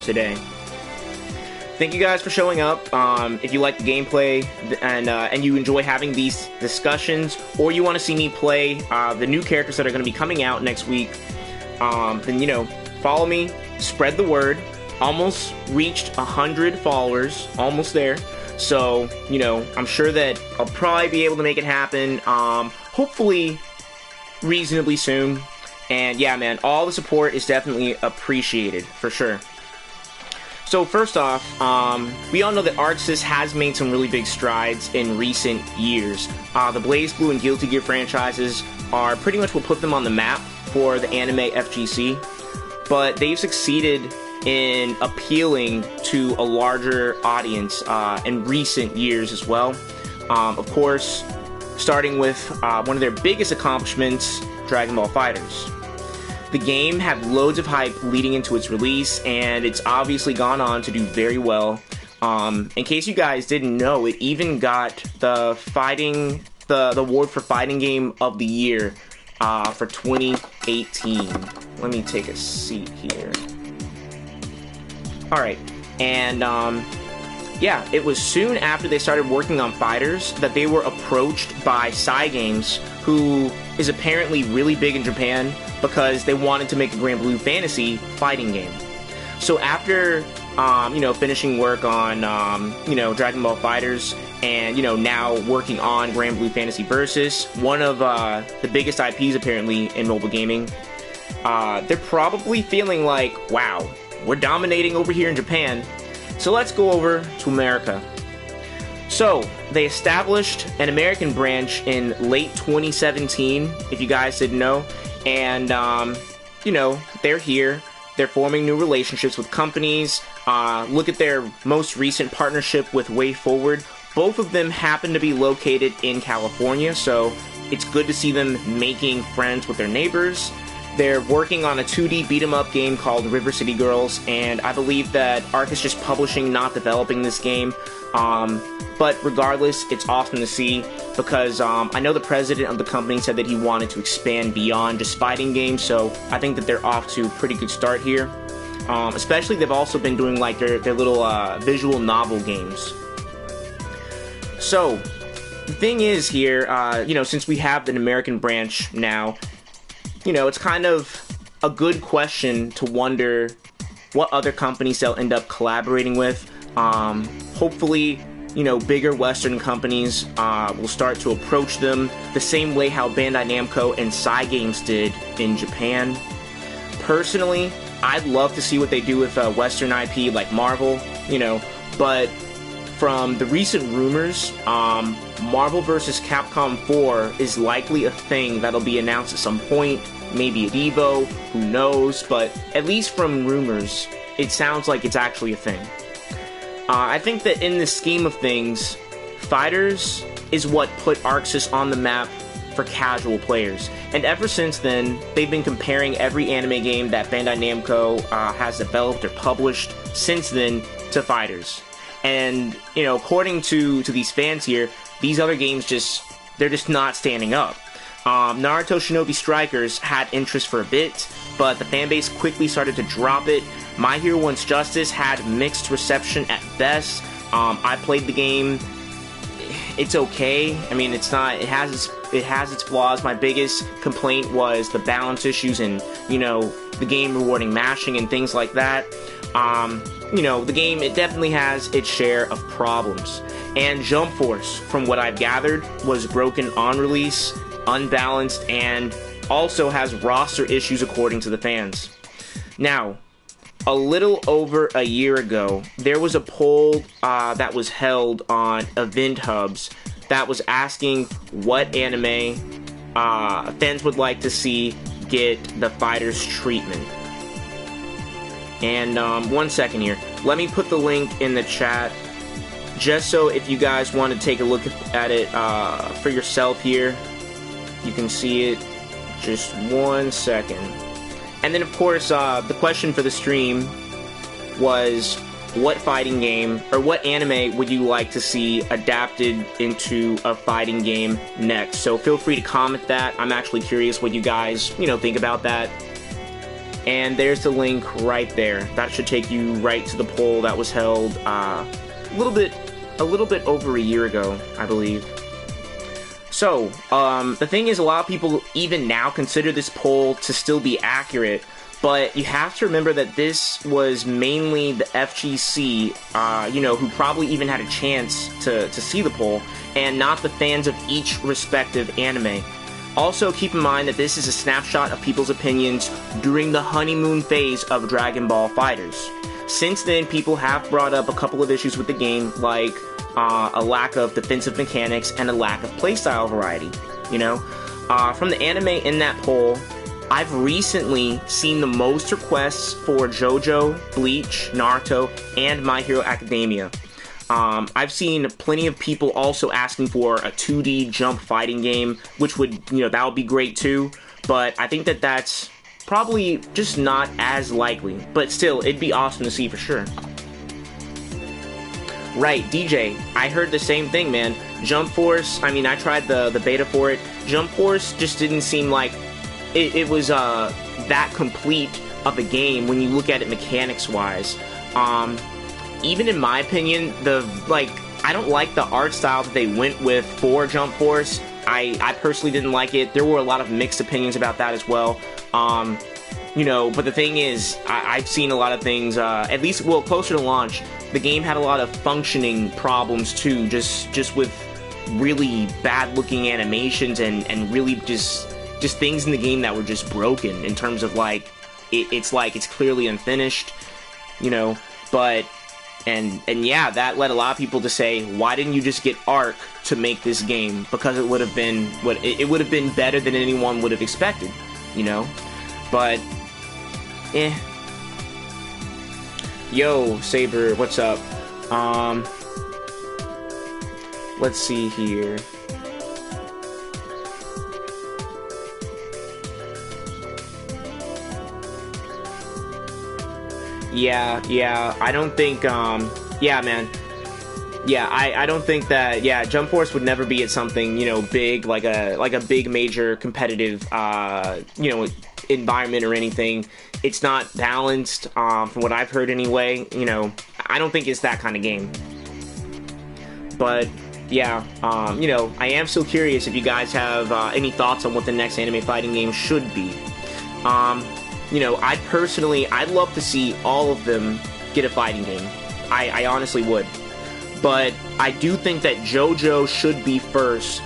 today. Thank you guys for showing up. If you like the gameplay and you enjoy having these discussions, or you want to see me play the new characters that are going to be coming out next week, then, you know, follow me, spread the word. Almost reached 100 followers, almost there. So, you know, I'm sure that I'll probably be able to make it happen, hopefully reasonably soon. And yeah, man, all the support is definitely appreciated, for sure. So first off, we all know that ArcSys has made some really big strides in recent years. The BlazBlue and Guilty Gear franchises are pretty much what put them on the map for the anime FGC, but they've succeeded in appealing to a larger audience in recent years as well. Of course, starting with one of their biggest accomplishments, Dragon Ball FighterZ. The game had loads of hype leading into its release, and it's obviously gone on to do very well. In case you guys didn't know, it even got the award for Fighting Game of the Year for 2018. Let me take a seat here. Alright, and yeah, it was soon after they started working on FighterZ that they were approached by Cygames, who is apparently really big in Japan, because they wanted to make a Grand Blue Fantasy fighting game. So after, you know, finishing work on, you know, Dragon Ball FighterZ, and, you know, now working on Grand Blue Fantasy Versus, one of the biggest IPs apparently in mobile gaming, they're probably feeling like, wow, we're dominating over here in Japan, so let's go over to America. So, they established an American branch in late 2017, if you guys didn't know, and, you know, they're here, they're forming new relationships with companies. Look at their most recent partnership with WayForward. Both of them happen to be located in California, so it's good to see them making friends with their neighbors. They're working on a 2D beat-em-up game called River City Girls, and I believe that Arc is just publishing, not developing this game. But regardless, it's awesome to see, because I know the president of the company said that he wanted to expand beyond just fighting games, so I think that they're off to a pretty good start here. Especially, they've also been doing like their little visual novel games. So, the thing is here, you know, since we have an American branch now, you know, it's kind of a good question to wonder what other companies they'll end up collaborating with. Hopefully, you know, bigger Western companies will start to approach them the same way how Bandai Namco and Cygames did in Japan. Personally, I'd love to see what they do with a Western IP like Marvel, you know, but from the recent rumors, Marvel vs. Capcom 4 is likely a thing that'll be announced at some point, maybe at EVO, who knows, but at least from rumors, it sounds like it's actually a thing. I think that in the scheme of things, FighterZ is what put ArcSys on the map for casual players, and ever since then, they've been comparing every anime game that Bandai Namco has developed or published since then to FighterZ. And, you know, according to these fans here, these other games they're just not standing up. Naruto Shinobi Strikers had interest for a bit, but the fanbase quickly started to drop it. My Hero One's Justice had mixed reception at best. I played the game. It's okay. I mean, it's not. It has its flaws. My biggest complaint was the balance issues and, you know, the game rewarding mashing and things like that. You know, the game, it definitely has its share of problems. And Jump Force, from what I've gathered, was broken on release, unbalanced, and also has roster issues according to the fans. Now, a little over a year ago, there was a poll that was held on Event Hubs that was asking what anime fans would like to see get the FighterZ treatment. And one second here. Let me put the link in the chat, just so if you guys want to take a look at it for yourself here, you can see it. Just one second. And then, of course, the question for the stream was, what fighting game, or what anime would you like to see adapted into a fighting game next? So feel free to comment that. I'm actually curious what you guys, you know, think about that. And there's the link right there. That should take you right to the poll that was held a little bit over a year ago, I believe. So, the thing is, a lot of people even now consider this poll to still be accurate, but you have to remember that this was mainly the FGC, who probably even had a chance to see the poll, and not the fans of each respective anime. Also, keep in mind that this is a snapshot of people's opinions during the honeymoon phase of Dragon Ball FighterZ. Since then, people have brought up a couple of issues with the game, like a lack of defensive mechanics and a lack of playstyle variety, From the anime in that poll, I've recently seen the most requests for Jojo, Bleach, Naruto, and My Hero Academia. I've seen plenty of people also asking for a 2D jump fighting game, which would, that would be great too, but I think that that's probably just not as likely, but still, it'd be awesome to see for sure. Right, DJ, I heard the same thing, man. Jump Force, I tried the beta for it. Jump Force just didn't seem like it was that complete of a game when you look at it mechanics-wise. Even in my opinion, I don't like the art style that they went with for Jump Force. I personally didn't like it. There were a lot of mixed opinions about that as well. But the thing is, I've seen a lot of things, at least, closer to launch, the game had a lot of functioning problems too, just with really bad-looking animations and really just things in the game that were just broken in terms of, it's clearly unfinished, but... And yeah, that led a lot of people to say, why didn't you just get Arc to make this game? Because it would have been it would have been better than anyone would have expected, But Yo, Saber, what's up? Let's see here. Yeah, I don't think, yeah, man. Yeah, I don't think that, Jump Force would never be at something, big, like a big major competitive, environment or anything. It's not balanced, from what I've heard anyway, I don't think it's that kind of game. But, yeah, I am still curious if you guys have, any thoughts on what the next anime fighting game should be. I'd love to see all of them get a fighting game. I honestly would. But I do think that Jojo should be first,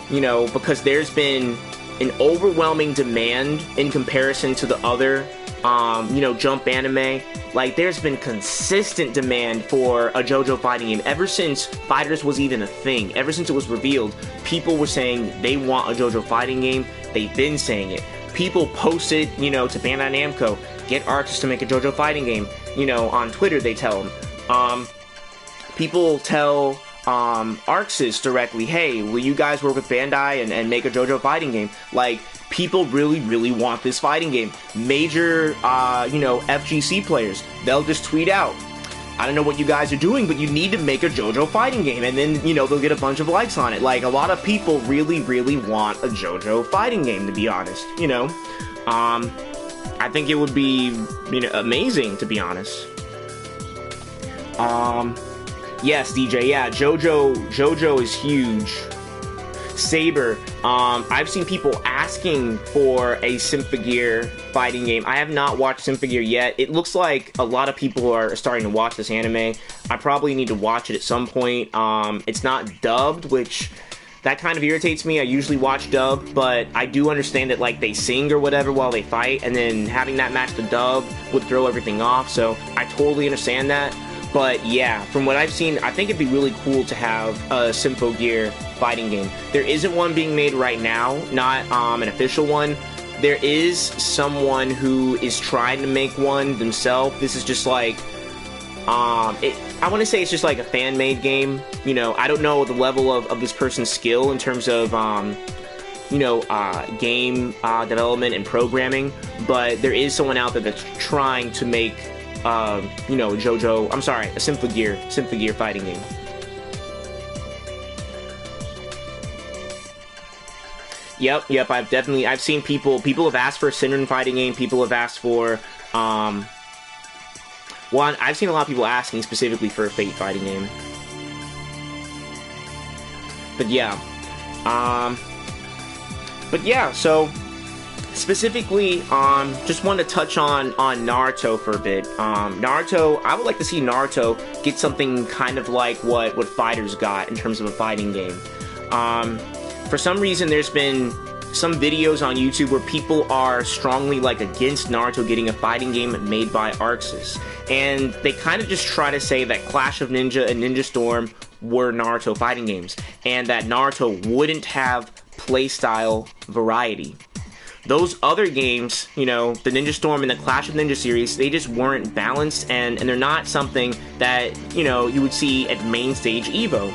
because there's been an overwhelming demand in comparison to the other, Jump anime. There's been consistent demand for a Jojo fighting game. Ever since FighterZ was even a thing, ever since it was revealed, people were saying they want a Jojo fighting game. They've been saying it. People posted, to Bandai Namco, get artists to make a Jojo fighting game. On Twitter they tell them. People tell ArcSys directly, hey, will you guys work with Bandai and make a Jojo fighting game? People really want this fighting game. Major, FGC players, they'll just tweet out, I don't know what you guys are doing, but you need to make a Jojo fighting game, and then, they'll get a bunch of likes on it. A lot of people really want a Jojo fighting game, to be honest, I think it would be, amazing, to be honest. Yes, DJ, yeah, Jojo is huge. Saber, I've seen people asking for a Symphogear fighting game. I have not watched Symphogear yet. It looks like a lot of people are starting to watch this anime. I probably need to watch it at some point. It's not dubbed, which that kind of irritates me. I usually watch dubbed, but I do understand that they sing or whatever while they fight, and then having that match the dub would throw everything off, so I totally understand that. But yeah, from what I've seen, I think it'd be really cool to have a Symphogear fighting game. There isn't one being made right now, not an official one. There is someone who is trying to make one themselves. This is just I want to say it's just a fan-made game. I don't know the level of this person's skill in terms of, game development and programming, but there is someone out there that's trying to make Jojo, I'm sorry, a Symphogear fighting game. Yep. I've seen people have asked for a Sinrin fighting game. People have asked for, one, I've seen a lot of people asking specifically for a Fate fighting game. But yeah, so specifically, just wanted to touch on Naruto for a bit. Naruto, I would like to see Naruto get something kind of like what Fighters got in terms of a fighting game. For some reason, there's been some videos on YouTube where people are strongly against Naruto getting a fighting game made by ArcSys, and they kind of just try to say that Clash of Ninja and Ninja Storm were Naruto fighting games, and that Naruto wouldn't have playstyle variety. Those other games, the Ninja Storm and the Clash of Ninja series, they just weren't balanced, and they're not something that, you would see at main stage EVO.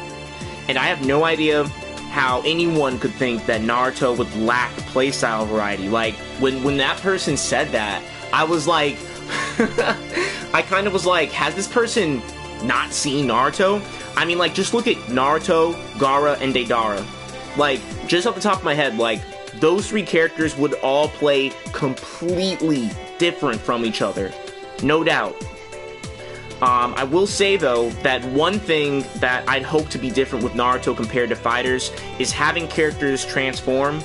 And I have no idea how anyone could think that Naruto would lack playstyle variety. When that person said that, I was like, I kind of was like, has this person not seen Naruto? I mean, just look at Naruto, Gaara, and Deidara. Just off the top of my head, those three characters would all play completely different from each other. No doubt. I will say, though, that one thing that I'd hope to be different with Naruto compared to Fighters is having characters transform.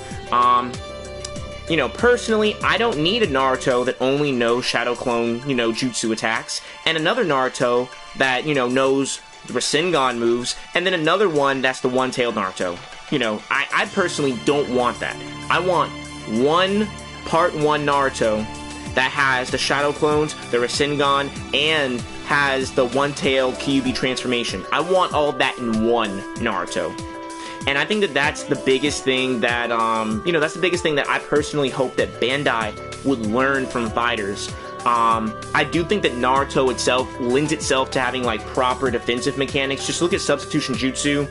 Personally, I don't need a Naruto that only knows Shadow Clone, jutsu attacks, and another Naruto that, knows the Rasengan moves, and then another one that's the one-tailed Naruto. I personally don't want that. I want Part 1 Naruto that has the Shadow Clones, the Rasengan, and has the one-tailed Kyuubi transformation. I want all of that in one Naruto. And I think that that's the biggest thing that, that's the biggest thing that I personally hope that Bandai would learn from Fighters. I do think that Naruto itself lends itself to having, proper defensive mechanics. Just look at Substitution Jutsu.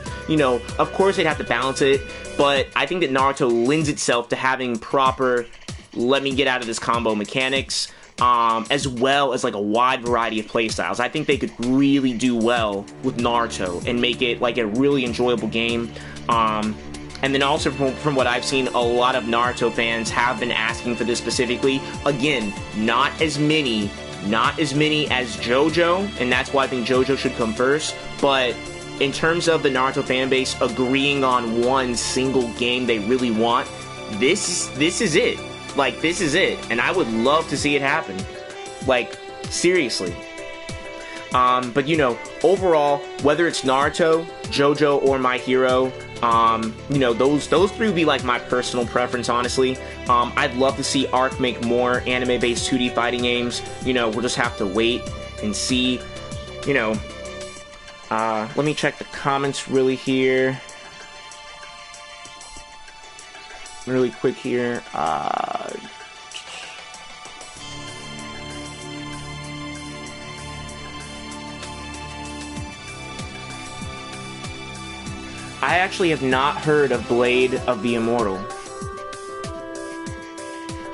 Of course they'd have to balance it, but I think that Naruto lends itself to having proper, let me get out of this combo mechanics, as well as, a wide variety of playstyles. I think they could really do well with Naruto and make it, a really enjoyable game. And then also from what I've seen, a lot of Naruto fans have been asking for this specifically. Again, not as many as Jojo, and that's why I think Jojo should come first. But in terms of the Naruto fanbase agreeing on one single game they really want, this is it. This is it, and I would love to see it happen. Seriously. But overall, whether it's Naruto, Jojo, or My Hero, those three would be my personal preference, honestly. I'd love to see Arc make more anime-based 2D fighting games. We'll just have to wait and see. Let me check the comments really quick here. I actually have not heard of Blade of the Immortal.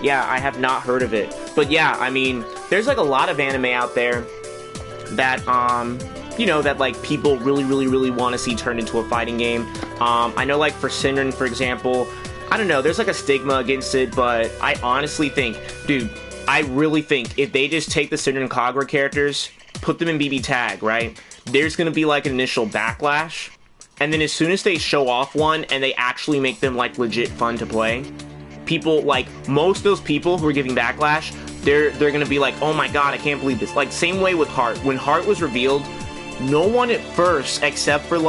Yeah, I have not heard of it. But yeah, I mean, there's a lot of anime out there that, that people really want to see turned into a fighting game. I know for Sinrin, for example, I don't know, there's a stigma against it, but I honestly think, dude, I really think if they just take the Sinrin Kagura characters, put them in BB Tag, right? There's gonna be an initial backlash. And then as soon as they show off one and they actually make them legit fun to play, people most of those people who are giving backlash, they're gonna be oh my god, I can't believe this. Same way with Heart. When Heart was revealed, no one at first, except for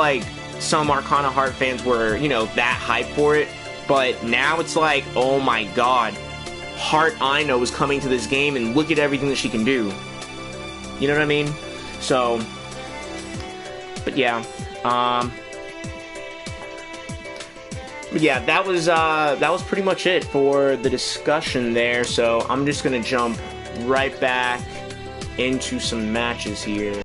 some Arcana Heart fans were, that hyped for it. But now it's oh my god, Heart I know is coming to this game and look at everything that she can do. You know what I mean? So, but yeah, that was pretty much it for the discussion there. So I'm just gonna jump right back into some matches here.